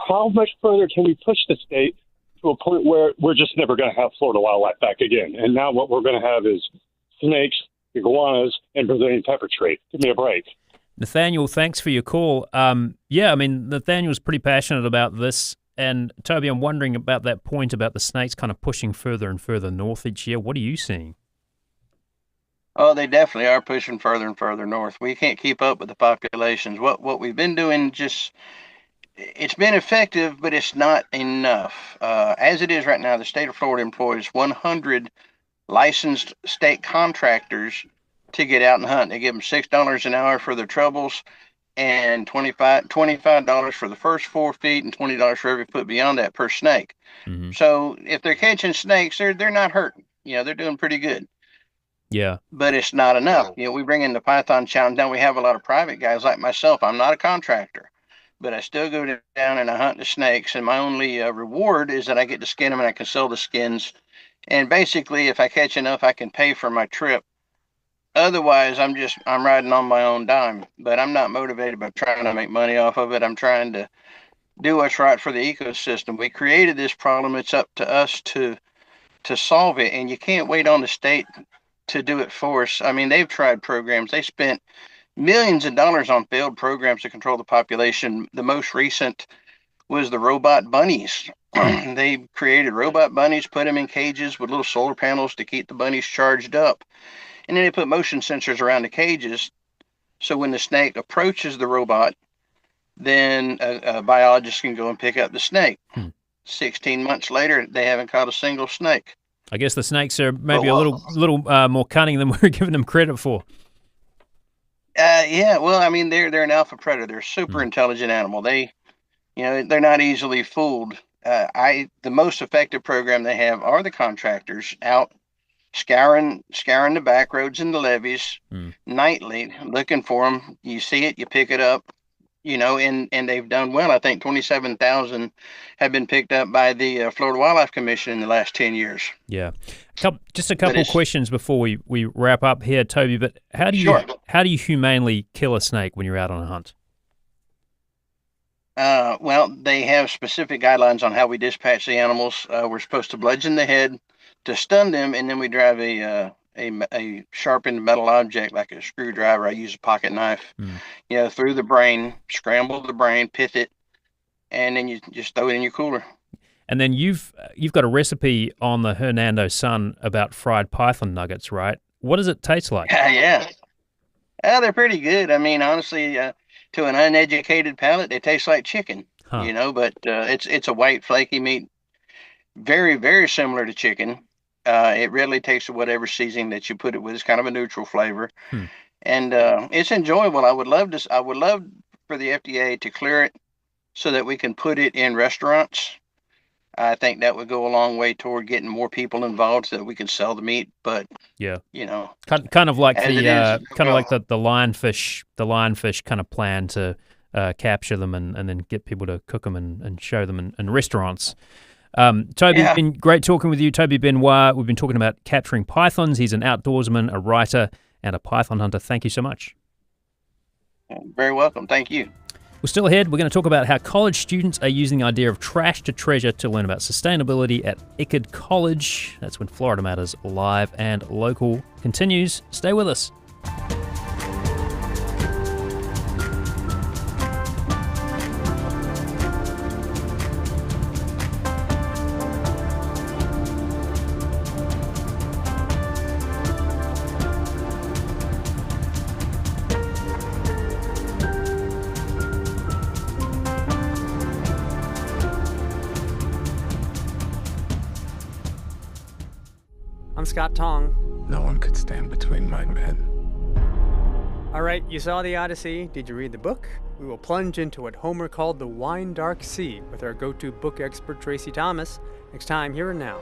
How much further can we push the state to a point where we're just never going to have Florida wildlife back again? And now what we're going to have is snakes, iguanas, and Brazilian pepper tree. Give me a break. Nathaniel, thanks for your call. Nathaniel's pretty passionate about this. And Toby, I'm wondering about that point about the snakes kind of pushing further and further north each year. What are you seeing? Oh, they definitely are pushing further and further north. We can't keep up with the populations. What we've been doing, it's been effective, but it's not enough. As it is right now, the state of Florida employs 100 licensed state contractors to get out and hunt. They give them $6 an hour for their troubles, and $25 for the first 4 feet, and $20 for every foot beyond that per snake. So if they're catching snakes, they're not hurting. They're doing pretty good. Yeah. But it's not enough. We bring in the Python Challenge. Now we have a lot of private guys like myself. I'm not a contractor, but I still go down and I hunt the snakes. And my only reward is that I get to skin them and I can sell the skins. And basically, if I catch enough, I can pay for my trip. Otherwise, I'm riding on my own dime, but I'm not motivated by trying to make money off of it. I'm trying to do what's right for the ecosystem. We created this problem. It's up to us to solve it, and you can't wait on the state to do it for us. I mean, they've tried programs. They spent millions of dollars on failed programs to control the population. The most recent was the robot bunnies. They created robot bunnies, put them in cages with little solar panels to keep the bunnies charged up. And then they put motion sensors around the cages, so when the snake approaches the robot, then a biologist can go and pick up the snake. 16 months later, they haven't caught a single snake. I guess the snakes are maybe a little more cunning than we're giving them credit for. Yeah, well, I mean, they're an alpha predator. They're a super intelligent animal. They're not easily fooled. The most effective program they have are the contractors out scouring the back roads and the levees nightly, looking for them. You see it, you pick it up, and they've done well. I think 27,000 have been picked up by the Florida Wildlife Commission in the last 10 years. Yeah. Just a couple of questions before we wrap up here, Toby, but how do you humanely kill a snake when you're out on a hunt? Well, they have specific guidelines on how we dispatch the animals. We're supposed to bludgeon the head to stun them, and then we drive a a sharpened metal object like a screwdriver. I use a pocket knife, through the brain, scramble the brain, pith it, and then you just throw it in your cooler. And then you've got a recipe on the Hernando Sun about fried python nuggets, right? What does it taste like? Yeah. They're pretty good. I mean, honestly, to an uneducated palate, they taste like chicken, but it's a white, flaky meat, very, very similar to chicken. It really takes whatever seasoning that you put it with. It's kind of a neutral flavor, and it's enjoyable. I would love for the FDA to clear it so that we can put it in restaurants. I think that would go a long way toward getting more people involved so that we can sell the meat. But yeah, kind of like the lionfish kind of plan to capture them and then get people to cook them and show them in restaurants. Toby, it's been great talking with you. Toby Benoit, we've been talking about capturing pythons. He's an outdoorsman, a writer, and a python hunter. Thank you so much. Very welcome. Thank you. We're still ahead. We're going to talk about how college students are using the idea of trash to treasure to learn about sustainability at Eckerd College. That's when Florida Matters Live and Local continues. Stay with us. I'm Scott Tong. No one could stand between my men. All right, you saw the Odyssey. Did you read the book? We will plunge into what Homer called the wine dark sea with our go-to book expert Tracy Thomas next time Here and Now.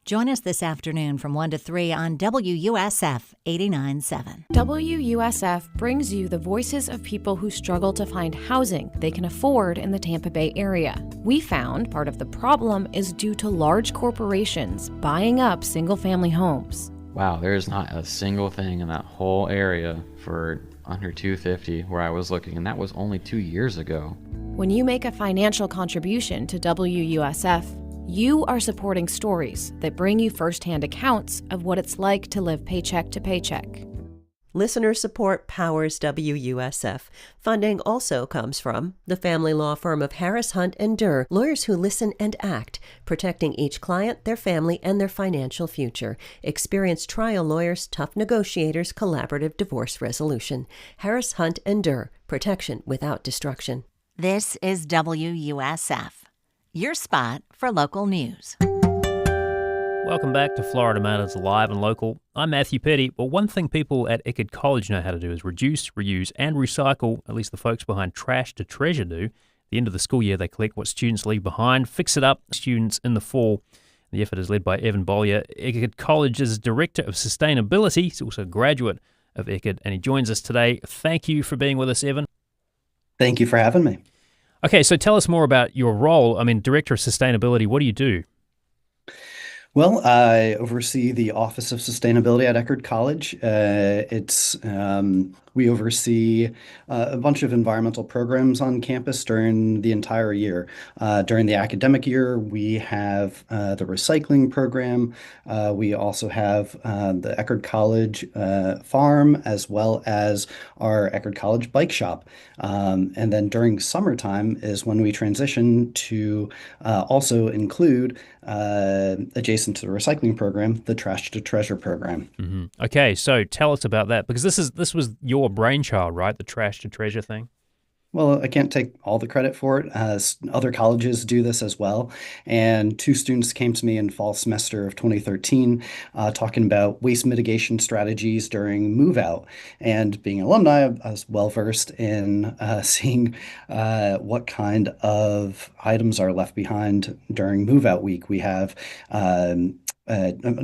Join us this afternoon from 1 to 3 on WUSF 89.7. WUSF brings you the voices of people who struggle to find housing they can afford in the Tampa Bay area. We found part of the problem is due to large corporations buying up single-family homes. Wow, there's not a single thing in that whole area for under $250 where I was looking, and that was only 2 years ago. When you make a financial contribution to WUSF, you are supporting stories that bring you firsthand accounts of what it's like to live paycheck to paycheck. Listener support powers WUSF. Funding also comes from the family law firm of Harris Hunt and Durr, lawyers who listen and act, protecting each client, their family, and their financial future. Experienced trial lawyers, tough negotiators, collaborative divorce resolution. Harris Hunt and Durr, protection without destruction. This is WUSF, your spot for local news. Welcome back to Florida Matters Live and Local. I'm Matthew Petty. Well, one thing people at Eckerd College know how to do is reduce, reuse, and recycle. At least the folks behind Trash to Treasure do. At the end of the school year, they collect what students leave behind, fix it up. Students in the fall. The effort is led by Evan Bollier. Eckerd College's Director of Sustainability. He's also a graduate of Eckerd, and he joins us today. Thank you for being with us, Evan. Thank you for having me. Okay, so tell us more about your role. I mean, Director of Sustainability, what do you do? Well, I oversee the Office of Sustainability at Eckerd College. We oversee a bunch of environmental programs on campus during the entire year. During the academic year, we have the recycling program. We also have the Eckerd College farm, as well as our Eckerd College bike shop. And then during summertime is when we transition to also include, adjacent to the recycling program, the Trash to Treasure program. Mm-hmm. Okay, so tell us about that, because this was your brainchild, right? The Trash to Treasure thing? Well, I can't take all the credit for it, as other colleges do this as well. And two students came to me in fall semester of 2013 talking about waste mitigation strategies during move out. And being alumni, I was well versed in seeing what kind of items are left behind during move out week. We have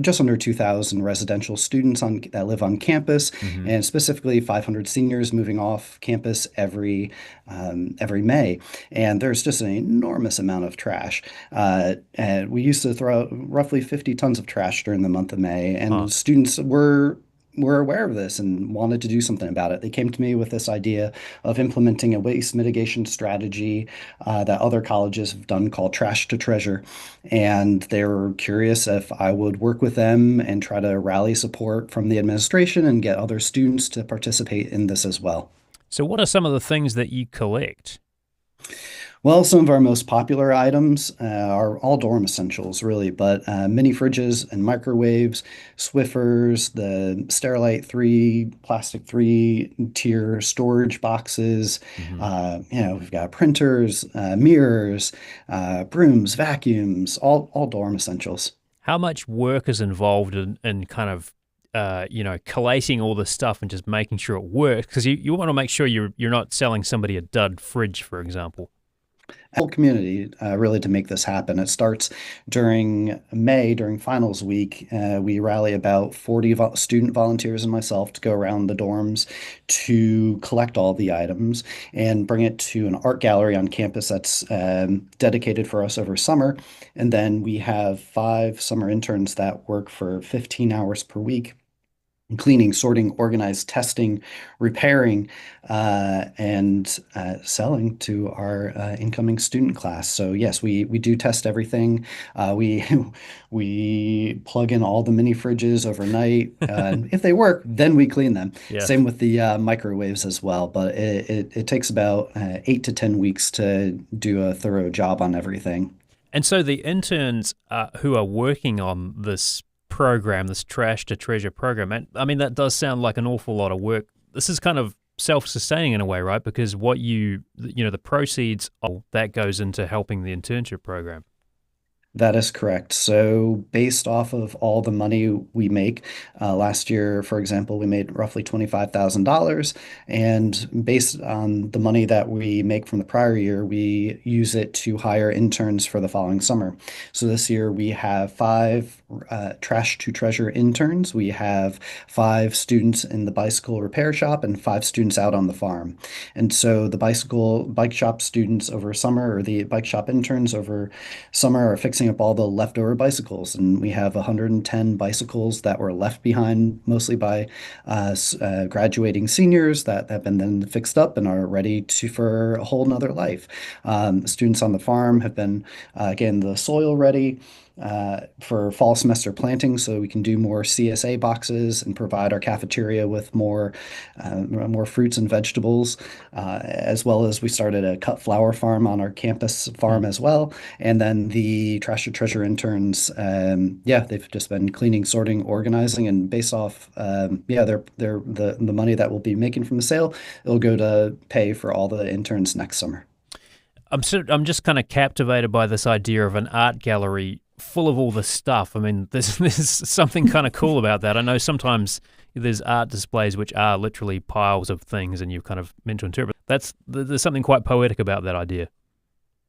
just under 2,000 residential students that live on campus, and specifically 500 seniors moving off campus every May. And there's just an enormous amount of trash. And we used to throw out roughly 50 tons of trash during the month of May, and students were were aware of this and wanted to do something about it. They came to me with this idea of implementing a waste mitigation strategy that other colleges have done called Trash to Treasure. And they were curious if I would work with them and try to rally support from the administration and get other students to participate in this as well. So what are some of the things that you collect? Well, some of our most popular items are all dorm essentials, really, but mini fridges and microwaves, Swiffers, the Sterilite 3, plastic 3-tier storage boxes. We've got printers, mirrors, brooms, vacuums, all dorm essentials. How much work is involved in kind of collating all this stuff and just making sure it works? Because you want to make sure you're not selling somebody a dud fridge, for example. Whole community really to make this happen. It starts during May, during finals week. We rally about 40 student volunteers and myself to go around the dorms to collect all the items and bring it to an art gallery on campus that's dedicated for us over summer. And then we have 5 summer interns that work for 15 hours per week, cleaning, sorting, organized, testing, repairing, and selling to our incoming student class. So yes, we do test everything. We plug in all the mini fridges overnight. If they work, then we clean them. Yeah. Same with the microwaves as well. But it takes about 8 to 10 weeks to do a thorough job on everything. And so the interns who are working on this program, this Trash to Treasure program, and I mean, that does sound like an awful lot of work. This is kind of self-sustaining in a way, right? Because the proceeds of that goes into helping the internship program. That is correct. So based off of all the money we make, last year, for example, we made roughly $25,000. And based on the money that we make from the prior year, we use it to hire interns for the following summer. So this year we have 5 Trash to Treasure interns. We have 5 students in the bicycle repair shop and 5 students out on the farm. And so the bike shop students over summer, or the bike shop interns over summer, are fixing up all the leftover bicycles, and we have 110 bicycles that were left behind mostly by graduating seniors that have been then fixed up and are ready for a whole nother life. Students on the farm have been getting the soil ready for fall semester planting, so we can do more CSA boxes and provide our cafeteria with more fruits and vegetables, as well as we started a cut flower farm on our campus farm as well. And then the Trash to Treasure interns, they've just been cleaning, sorting, organizing, and based off the money that we'll be making from the sale, it'll go to pay for all the interns next summer. I'm just kind of captivated by this idea of an art gallery full of all this stuff. I mean, there's something kind of cool about that. I know sometimes there's art displays which are literally piles of things and you're kind of meant to interpret. There's something quite poetic about that idea.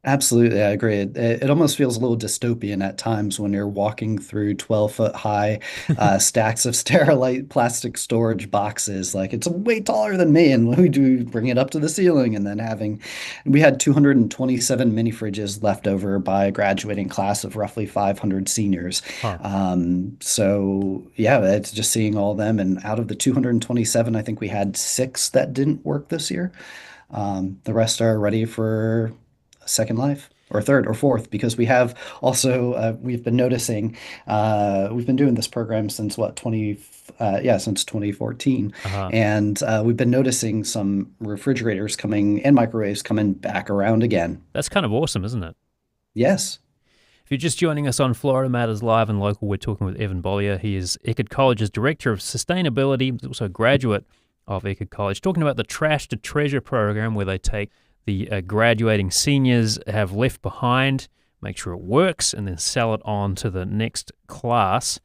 Absolutely, I agree. It almost feels a little dystopian at times when you're walking through 12-foot high stacks of Sterilite plastic storage boxes. Like, it's way taller than me, and we do bring it up to the ceiling. And then we had 227 mini fridges left over by a graduating class of roughly 500 seniors. It's just seeing all of them. And out of the 227, I think we had 6 that didn't work this year. The rest are ready for second life, or third or fourth, because we have also we've been noticing we've been doing this program since since 2014. And we've been noticing some refrigerators coming and microwaves coming back around again. That's kind of awesome, isn't it? Yes. If you're just joining us on Florida Matters Live and Local, we're talking with Evan Bollier. He is Eckerd College's Director of Sustainability. He's also a graduate of Eckerd College, talking about the Trash to Treasure program, where they take the graduating seniors have left behind, make sure it works, and then sell it on to the next class.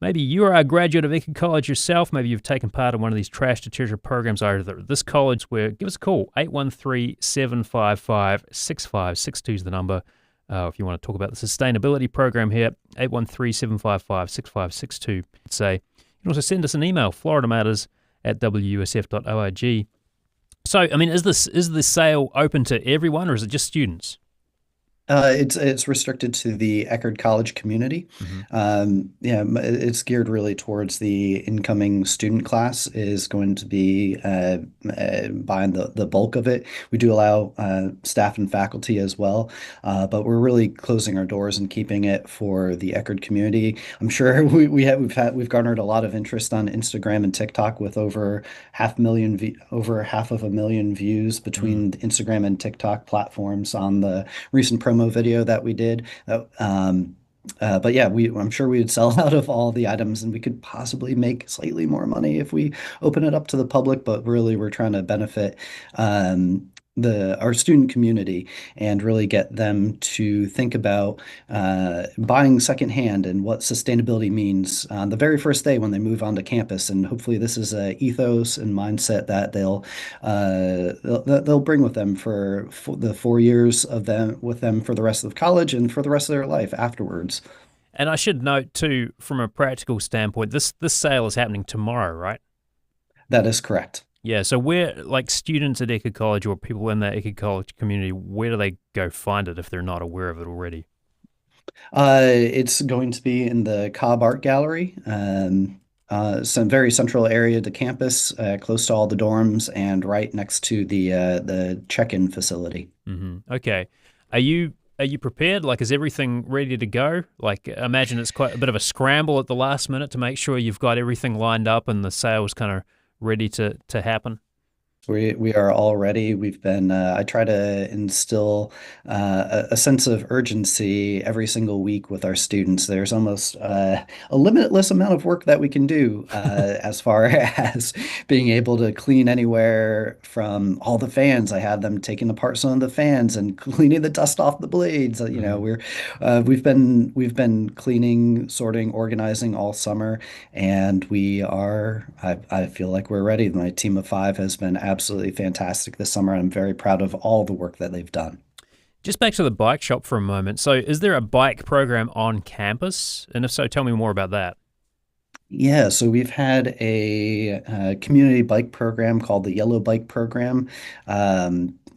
Maybe you are a graduate of Eckerd College yourself. Maybe you've taken part in one of these Trash to Treasure programs either at this college. Give us a call. 813-755-6562 is the number. If you want to talk about the sustainability program here, 813-755-6562. You can also send us an email, FloridaMatters@WUSF.org. So, I mean, is the sale open to everyone, or is it just students? It's restricted to the Eckerd College community. It's geared really towards the incoming student class is going to be buying the bulk of it. We do allow staff and faculty as well, but we're really closing our doors and keeping it for the Eckerd community. I'm sure we've garnered a lot of interest on Instagram and TikTok with over over half of a million views between the Instagram and TikTok platforms on the recent promo video that we did. But yeah, I'm sure we would sell out of all the items, and we could possibly make slightly more money if we open it up to the public. But really, we're trying to benefit our student community and really get them to think about buying secondhand and what sustainability means on the very first day when they move onto campus. And hopefully, this is a ethos and mindset that they'll bring with them for the 4 years of them with them for the rest of college and for the rest of their life afterwards. And I should note too, from a practical standpoint, this sale is happening tomorrow, right? That is correct. Yeah, so where, like students at Eckerd College or people in the Eckerd College community, where do they go find it if they're not aware of it already? It's going to be in the Cobb Art Gallery, some very central area to campus, close to all the dorms, and right next to the check-in facility. Okay, are you prepared? Like, is everything ready to go? Like, imagine it's quite a bit of a scramble at the last minute to make sure you've got everything lined up and the sale's kind of ready to happen. We are all ready. We've been, I try to instill a sense of urgency every single week with our students. There's almost a limitless amount of work that we can do as far as being able to clean anywhere from all the fans. I had them taking apart some of the fans and cleaning the dust off the blades. We've been cleaning, sorting, organizing all summer, and I feel like we're ready. My team of 5 has been absolutely fantastic this summer. I'm very proud of all the work that they've done. Just back to the bike shop for a moment. So is there a bike program on campus? And if so, tell me more about that. Yeah, so we've had a community bike program called the Yellow Bike Program.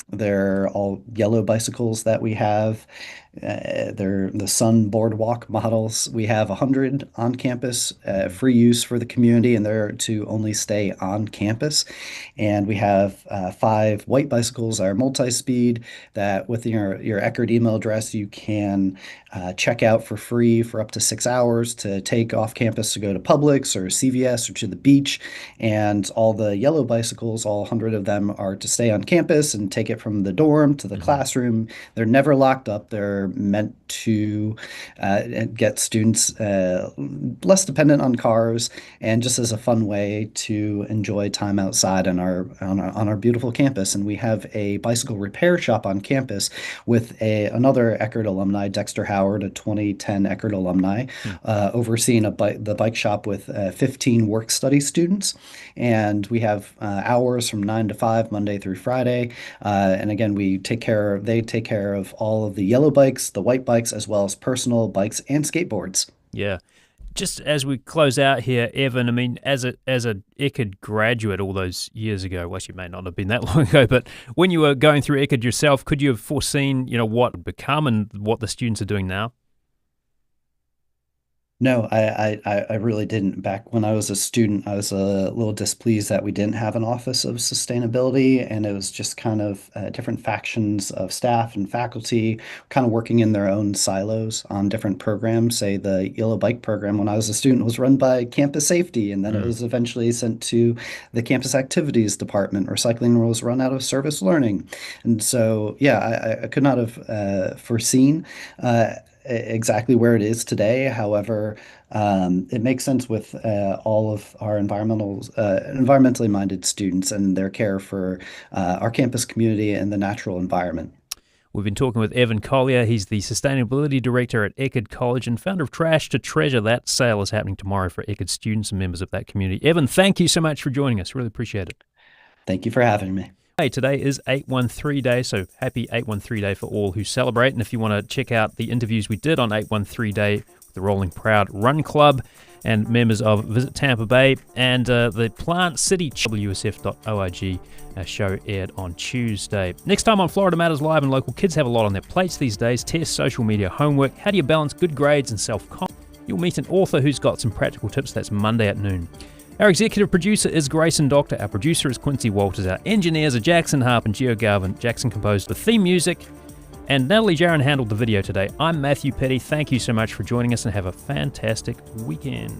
They're all yellow bicycles that we have. They're the Sun Boardwalk models. We have 100 on campus, free use for the community, and they're to only stay on campus. And we have 5 white bicycles, our multi-speed, that with your Eckerd email address, you can check out for free for up to 6 hours to take off campus to go to Publix or CVS or to the beach. And all the yellow bicycles, all 100 of them, are to stay on campus and take it from the dorm to the classroom. They're never locked up. They're meant to get students less dependent on cars and just as a fun way to enjoy time outside on our beautiful campus. And we have a bicycle repair shop on campus with another Eckerd alumni, Dexter Howard, a 2010 Eckerd alumni, overseeing the bike shop with 15 work-study students. And we have hours from 9 to 5, Monday through Friday. And again, they take care of all of the yellow bikes, the white bikes, as well as personal bikes and skateboards. Yeah. Just as we close out here, Evan, I mean, as a Eckerd graduate all those years ago, well, you may not have been that long ago, but when you were going through Eckerd yourself, could you have foreseen, what would become and what the students are doing now? No, I really didn't. Back when I was a student, I was a little displeased that we didn't have an office of sustainability, and it was just kind of different factions of staff and faculty kind of working in their own silos on different programs. Say the Yellow Bike program when I was a student was run by campus safety, and then it was eventually sent to the campus activities department. Recycling was run out of service learning. And so, yeah, I could not have foreseen exactly where it is today. However, it makes sense with all of our environmentally minded students and their care for our campus community and the natural environment. We've been talking with Evan Collier. He's the Sustainability Director at Eckerd College and founder of Trash to Treasure. That sale is happening tomorrow for Eckerd students and members of that community. Evan, thank you so much for joining us. Really appreciate it. Thank you for having me. Hey, today is 813 Day, so happy 813 Day for all who celebrate. And if you want to check out the interviews we did on 813 Day with the Rolling Proud Run Club, and members of Visit Tampa Bay, and the Plant City WUSF.org show aired on Tuesday. Next time on Florida Matters Live and Local, kids have a lot on their plates these days. Tests, social media, homework. How do you balance good grades and self-confidence? You'll meet an author who's got some practical tips. That's Monday at noon. Our executive producer is Grayson Doctor. Our producer is Quincy Walters. Our engineers are Jackson Harp and Gio Garvin. Jackson composed the theme music, and Natalie Jaron handled the video today. I'm Matthew Petty. Thank you so much for joining us, and have a fantastic weekend.